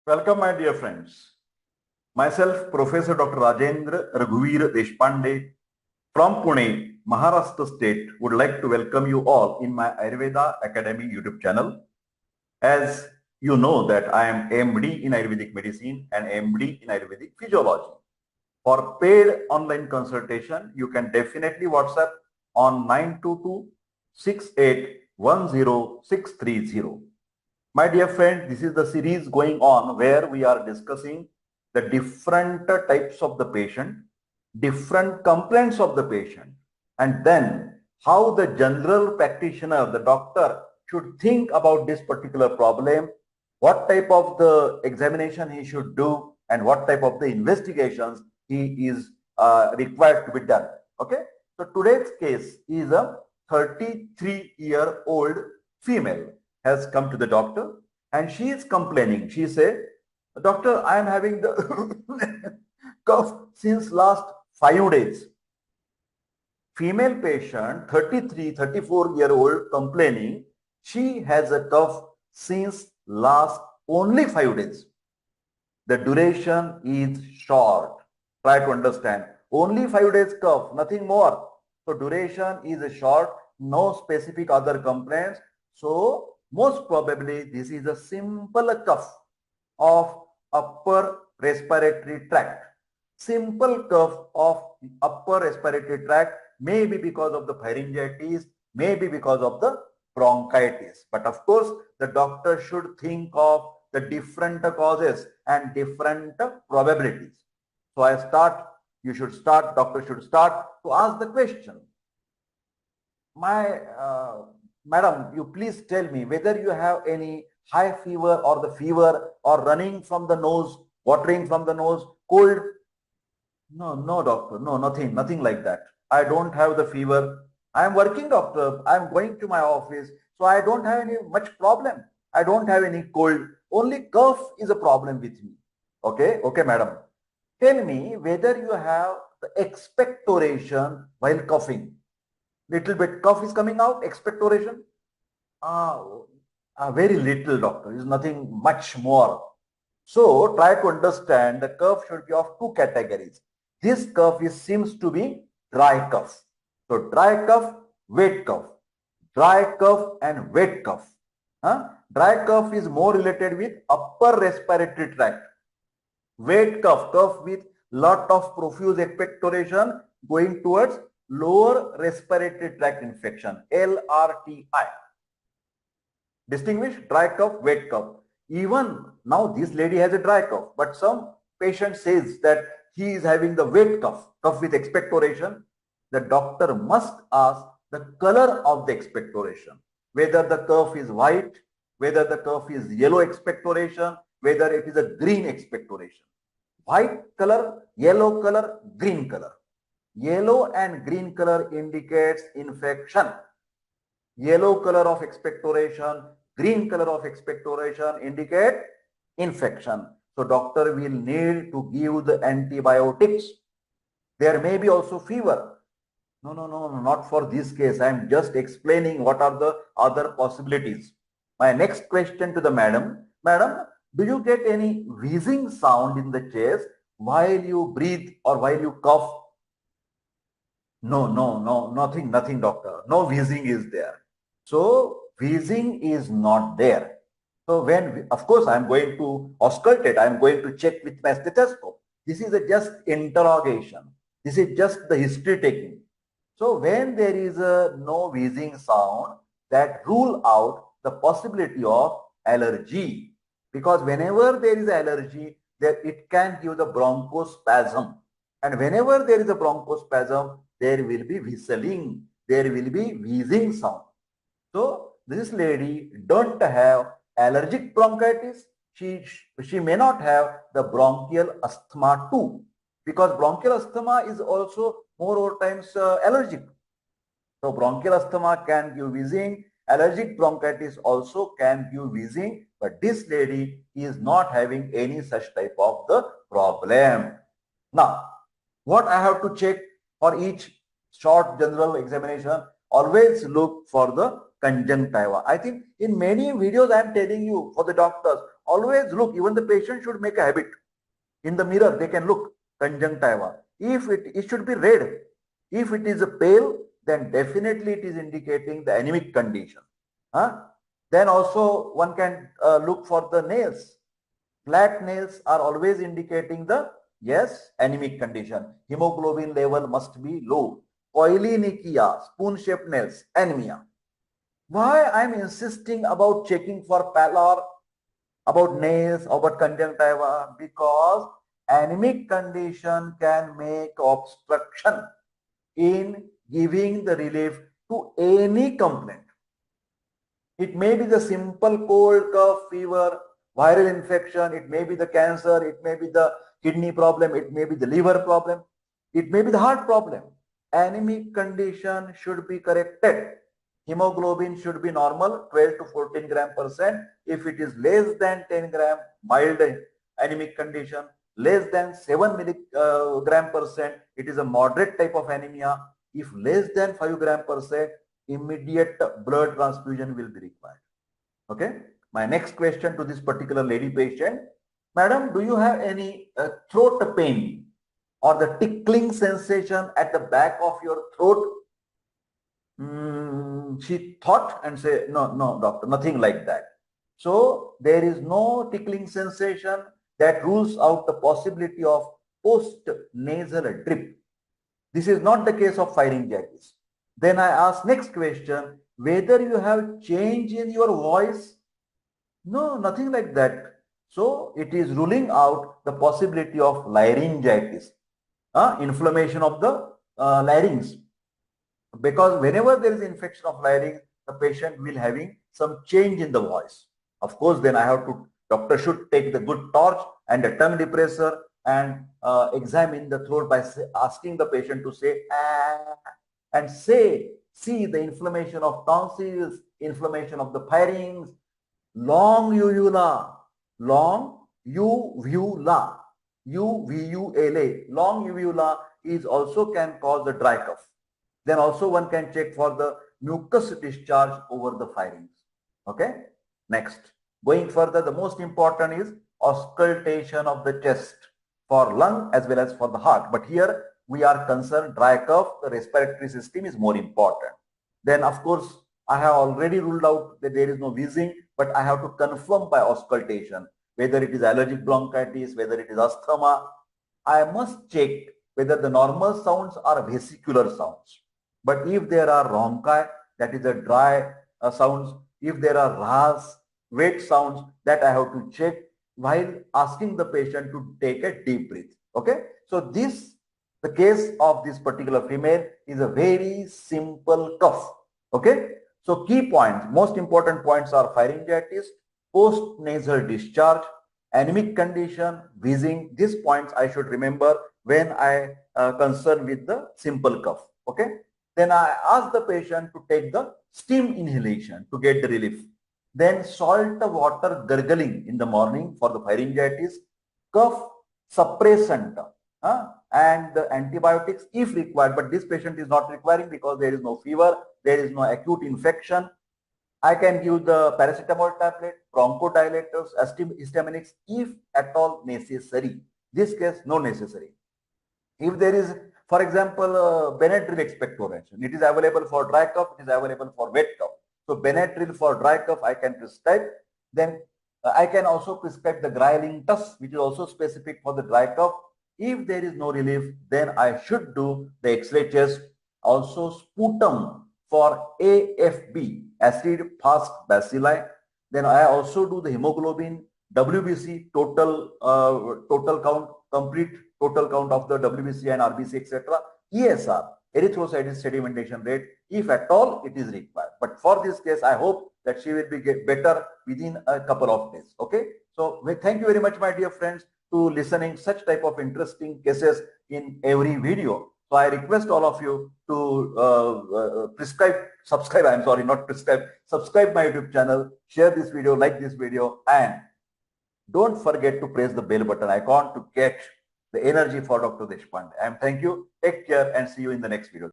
Welcome, my dear friends. Myself, Professor Dr. Rajendra Raghuveer Deshpande from Pune, Maharashtra State, would like to welcome you all in my Ayurveda Academy YouTube channel. As you know that I am MD in Ayurvedic medicine and MD in Ayurvedic physiology. For paid online consultation, you can definitely WhatsApp on 922-6810-630. My dear friend, this is the series going on where we are discussing the different types of the patient, different complaints of the patient, and then how the general practitioner, the doctor, should think about this particular problem, what type of the examination he should do, and what type of the investigations he is required to be done. Okay. So today's case is a 33-year-old female has come to the doctor and she is complaining. She said, "Doctor, I am having the cough since last 5 days." Female patient, 33, 34-year-old complaining, she has a cough since last only 5 days. The duration is short. Try to understand. Only 5 days cough, nothing more. So duration is short, no specific other complaints. So most probably this is a simple cough of upper respiratory tract. Simple cough of upper respiratory tract, maybe because of the pharyngitis, maybe because of the bronchitis. But of course, the doctor should think of the different causes and different probabilities. So you should start, doctor should start to ask the question. Madam, you please tell me whether you have any high fever or the fever or running from the nose, watering from the nose, cold. No, doctor. No, nothing like that. I don't have the fever. I am working, doctor. I am going to my office. So I don't have any much problem. I don't have any cold. Only cough is a problem with me. Okay, madam. Tell me whether you have the expectoration while coughing. Little bit cough is coming out, expectoration. Very little, doctor. Is nothing much more. So try to understand the cough should be of two categories. This cough seems to be dry cough. So dry cough, wet cough. Dry cough and wet cough. Dry cough is more related with upper respiratory tract. Wet cough with lot of profuse expectoration going towards lower respiratory tract infection, LRTI. Distinguish dry cough, wet cough. Even now this lady has a dry cough, but some patient says that he is having the wet cough with expectoration. The doctor must ask the color of the expectoration, whether the cough is white, whether the cough is yellow expectoration, whether it is a green expectoration. White color, yellow color, green color. Yellow and green color indicates infection. Yellow color of expectoration, green color of expectoration indicate infection. So doctor will need to give the antibiotics. There may be also fever. No, not for this case. I am just explaining what are the other possibilities. My next question to the madam, do you get any wheezing sound in the chest while you breathe or while you cough? No, nothing, doctor. No wheezing is there. So wheezing is not there. So when, of course, I'm going to auscultate, I'm going to check with my stethoscope. This is just interrogation. This is just the history taking. So when there is a no wheezing sound, that rule out the possibility of allergy. Because whenever there is allergy, it can give the bronchospasm. And whenever there is a bronchospasm, there will be whistling, there will be wheezing sound. So this lady don't have allergic bronchitis. She may not have the bronchial asthma too, because bronchial asthma is also more times allergic. So bronchial asthma can give wheezing. Allergic bronchitis also can give wheezing, but this lady is not having any such type of the problem. Now, what I have to check for each short general examination? Always look for the conjunctiva. I think in many videos I am telling you for the doctors, always look, even the patient should make a habit. In the mirror, they can look conjunctiva. If it should be red. If it is a pale, then definitely it is indicating the anemic condition. Then also one can look for the nails. Flat nails are always indicating the, yes, anemic condition. Hemoglobin level must be low. Polynychia, spoon-shaped nails, anemia. Why I'm insisting about checking for pallor, about nails, about conjunctiva? Because anemic condition can make obstruction in giving the relief to any complaint. It may be the simple cold, cough, fever, viral infection, it may be the cancer, it may be the kidney problem, it may be the liver problem, it may be the heart problem. Anemic condition should be corrected. Hemoglobin should be normal, 12 to 14 gram%. If it is less than 10 gram, mild anemic condition, less than 7 milligram%, it is a moderate type of anemia. If less than 5 gram%, immediate blood transfusion will be required. Okay. My next question to this particular lady patient, madam, do you have any throat pain or the tickling sensation at the back of your throat? She thought and said, no, doctor, nothing like that. So there is no tickling sensation. That rules out the possibility of post-nasal drip. This is not the case of pharyngitis. Then I ask next question, whether you have change in your voice? No, nothing like that. So it is ruling out the possibility of laryngitis, inflammation of the larynx. Because whenever there is infection of larynx, the patient will having some change in the voice. Of course, then doctor should take the good torch and a tongue depressor and examine the throat by asking the patient to say ah, and see the inflammation of tonsils, inflammation of the pharynx, long uvula, long uvula, long uvula is also can cause the dry cough. Then also one can check for the mucus discharge over the pharynx. Okay. Next, going further, the most important is auscultation of the chest for lung as well as for the heart. But here we are concerned dry cough, the respiratory system is more important. Then of course, I have already ruled out that there is no wheezing, but I have to confirm by auscultation whether it is allergic bronchitis, whether it is asthma. I must check whether the normal sounds are vesicular sounds. But if there are rhonchi, that is a dry sounds, if there are ras, wet sounds, that I have to check while asking the patient to take a deep breath. Okay. So the case of this particular female is a very simple cough. Okay. So key points, most important points are pharyngitis, post-nasal discharge, anemic condition, wheezing. These points I should remember when I concern with the simple cough. Okay. Then I ask the patient to take the steam inhalation to get the relief. Then salt water gurgling in the morning for the pharyngitis, cough suppressant and the antibiotics if required. But this patient is not requiring because there is no fever, there is no acute infection. I can give the paracetamol tablet, bronchodilators, histaminics if at all necessary. This case, no necessary. If there is, for example, Benadryl expectorant, it is available for dry cough, it is available for wet cough. So Benadryl for dry cough I can prescribe. Then I can also prescribe the Grylintus, which is also specific for the dry cough. If there is no relief, then I should do the X-ray test, also sputum for AFB, acid fast bacilli. Then I also do the hemoglobin, WBC, total count, complete total count of the WBC and RBC, etc. ESR, erythrocyte sedimentation rate, if at all it is required. But for this case, I hope that she will be better within a couple of days. Okay. So thank you very much, my dear friends, to listening such type of interesting cases in every video. So I request all of you to subscribe my YouTube channel, share this video, like this video, and don't forget to press the bell button icon to get the energy for Dr. Deshpande. Thank you. Take care and see you in the next video.